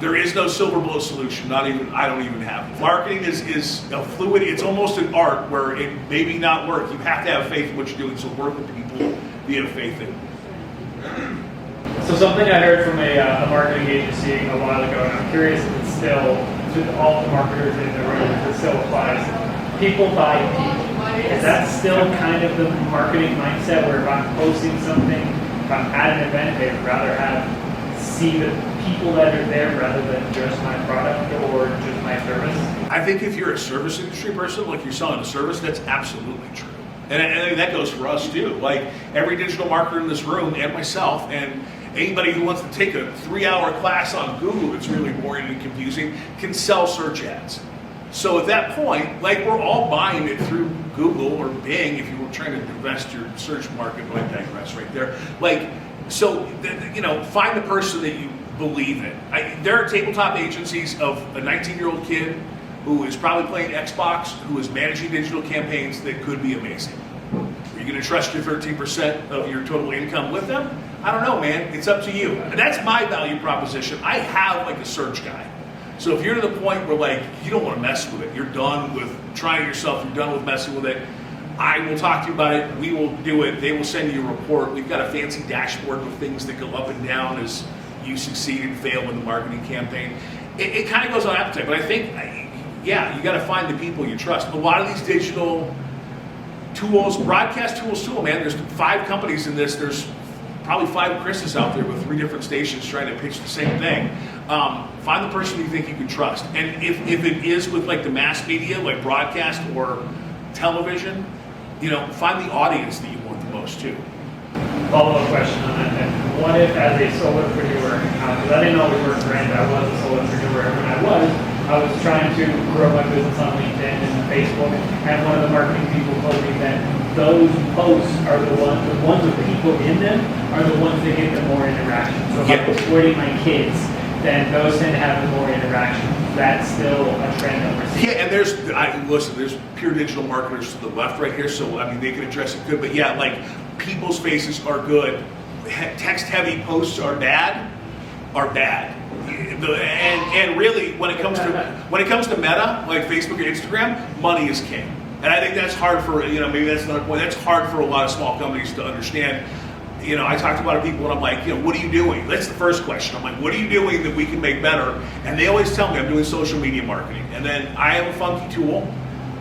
There is no silver bullet solution. I don't even have it. Marketing is a fluid. It's almost an art where it maybe not work. You have to have faith in what you're doing. So work with people that you have faith in. So something I heard from a marketing agency a while ago, and I'm curious if it's still, to all the marketers in the room, if it still applies. People buy people. Is that still kind of the marketing mindset where if I'm posting something, if I'm at an event, they'd rather see the people that are there rather than just my product or just my service? I think if you're a service industry person, like you're selling a service, that's absolutely true. And that goes for us too. Like every digital marketer in this room and myself and anybody who wants to take a 3-hour class on Google that's really boring and confusing can sell search ads. So at that point, like we're all buying it through Google or Bing if you were trying to invest your search market, but I digress right there. Like, so, find the person that you believe in. There are tabletop agencies of a 19-year-old kid who is probably playing Xbox, who is managing digital campaigns that could be amazing. Are you going to trust your 13% of your total income with them? I don't know, man. It's up to you. And that's my value proposition. I have like a search guy. So if you're to the point where like you don't want to mess with it, you're done with trying it yourself, you're done with messing with it, I will talk to you about it. We will do it. They will send you a report. We've got a fancy dashboard with things that go up and down as you succeed and fail in the marketing campaign. It kind of goes on appetite, but I think, yeah, you got to find the people you trust. A lot of these digital tools, broadcast tools too, man, there's 5 companies in this. There's probably 5 Chris's out there with 3 different stations trying to pitch the same thing. Find the person you think you can trust. And if it is with like the mass media, like broadcast or television, find the audience that you want the most too. Follow-up question on that then. What if as a solopreneur, because I didn't always work for Brand, I was a solopreneur. When I was trying to grow my business on LinkedIn and Facebook, and one of the marketing people told me that those posts are the ones with people in them are the ones that get the more interaction. So if I'm supporting my kids, then those tend to have the more interaction. That's still a trend that we're seeing. Yeah, and there's pure digital marketers to the left right here, so I mean they can address it good, but yeah, like people's faces are good. Text-heavy posts are bad. And really, when it comes to Meta, like Facebook or Instagram, money is king. And I think that's hard for maybe that's another point. That's hard for a lot of small companies to understand. I talk to a lot of people and I'm like, what are you doing? That's the first question. I'm like, what are you doing that we can make better? And they always tell me I'm doing social media marketing. And then I have a funky tool.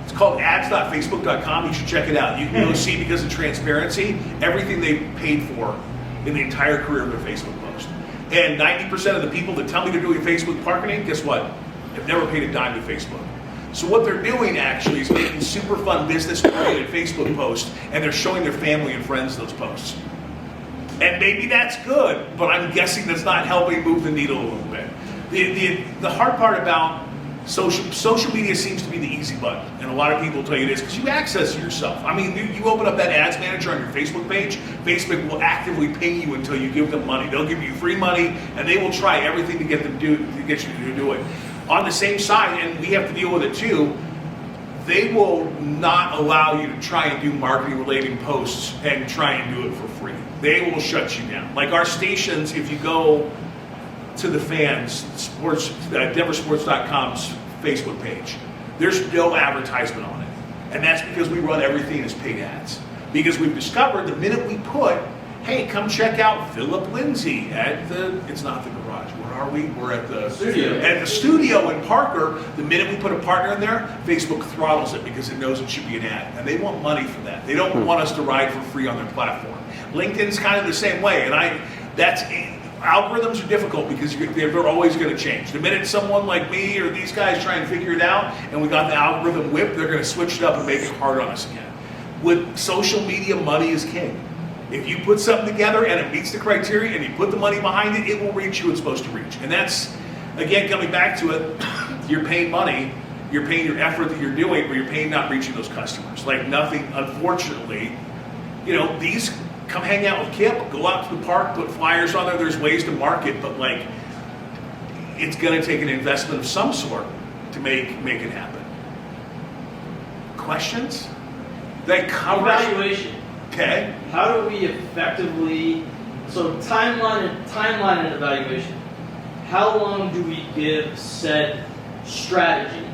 It's called ads.facebook.com. You should check it out. You can go see, because of transparency, everything they paid for in the entire career of their Facebook post. And 90% of the people that tell me they're doing Facebook marketing, guess what? They've never paid a dime to Facebook. So what they're doing actually is making super fun business-oriented Facebook posts, and they're showing their family and friends those posts. And maybe that's good, but I'm guessing that's not helping move the needle a little bit. The hard part about social media seems to be the easy button, and a lot of people tell you this because you access it yourself. I mean, you open up that ads manager on your Facebook page, Facebook will actively pay you until you give them money. They'll give you free money, and they will try everything to get you to do it. On the same side, and we have to deal with it too, they will not allow you to try and do marketing related posts and try and do it for free. They will shut you down. Like our stations, if you go to the fans, DenverSports.com's Facebook page, there's no advertisement on it. And that's because we run everything as paid ads. Because we've discovered the minute we put, hey, come check out Philip Lindsay at it's not the garage, where are we? We're at the studio. At the studio in Parker. The minute we put a partner in there, Facebook throttles it because it knows it should be an ad. And they want money for that. They don't want us to ride for free on their platform. LinkedIn's kind of the same way. And algorithms are difficult because they're always going to change. The minute someone like me or these guys try and figure it out and we got the algorithm whipped, they're going to switch it up and make it hard on us again. With social media, money is king. If you put something together and it meets the criteria and you put the money behind it, it will reach who it's supposed to reach. And that's, again, coming back to it, you're paying money, you're paying your effort that you're doing, but you're paying not reaching those customers. Like nothing, unfortunately, these come hang out with Kip, go out to the park, put flyers on there, there's ways to market, but like, it's gonna take an investment of some sort to make it happen. Questions? They cover Evaluation. Okay. How do we effectively, so timeline and evaluation. how long do we give said strategy?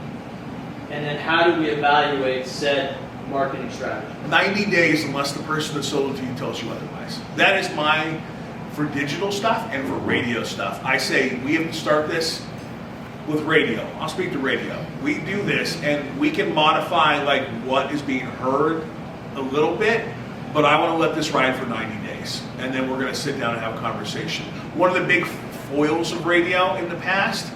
And then how do we evaluate said marketing strategy? 90 days unless the person that sold it to you tells you otherwise. That is for digital stuff and for radio stuff. I say we have to start this with radio. I'll speak to radio. We do this and we can modify like what is being heard a little bit, but I want to let this ride for 90 days. And then we're going to sit down and have a conversation. One of the big foils of radio in the past,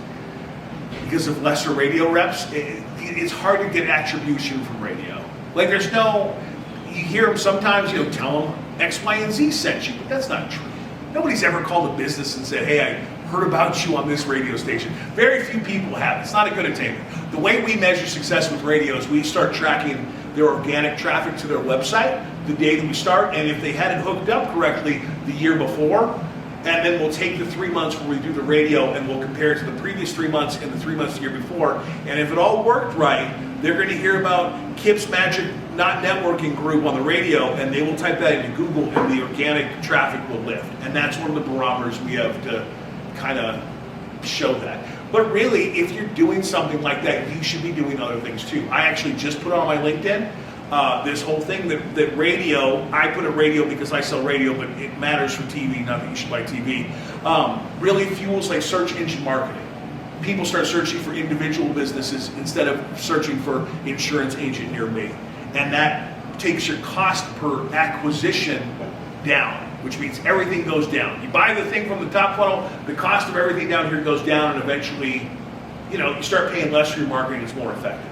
because of lesser radio reps, it's hard to get attribution from radio. Like you hear them sometimes, tell them X, Y, and Z sent you, but that's not true. Nobody's ever called a business and said, hey, I heard about you on this radio station. Very few people have. It's not a good attainment. The way we measure success with radio is we start tracking their organic traffic to their website the day that we start, and if they had it hooked up correctly the year before, and then we'll take the 3 months where we do the radio and we'll compare it to the previous 3 months and the 3 months the year before. And if it all worked right, they're going to hear about Kip's Magic Not Networking Group on the radio, and they will type that into Google and the organic traffic will lift. And that's one of the barometers we have to kind of show that. But really, if you're doing something like that, you should be doing other things too. I actually just put on my LinkedIn this whole thing that radio, I put a radio because I sell radio, but it matters for TV, not that you should buy TV, really fuels like search engine marketing. People start searching for individual businesses instead of searching for insurance agent near me. And that takes your cost per acquisition down, which means everything goes down. You buy the thing from the top funnel, the cost of everything down here goes down, and eventually, you start paying less for your marketing, it's more effective.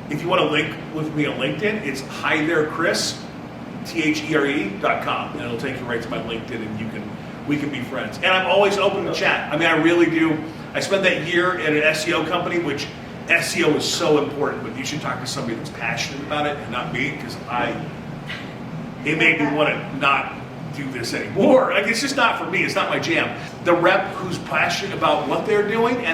If you want to link with me on LinkedIn, it's HiThereChris, THERE.com, and it'll take you right to my LinkedIn, and we can be friends. And I'm always open to chat. I mean, I really do. I spent that year at an SEO company, which SEO is so important, but you should talk to somebody that's passionate about it and not me, because it made me want to not do this anymore. Like, it's just not for me. It's not my jam. The rep who's passionate about what they're doing and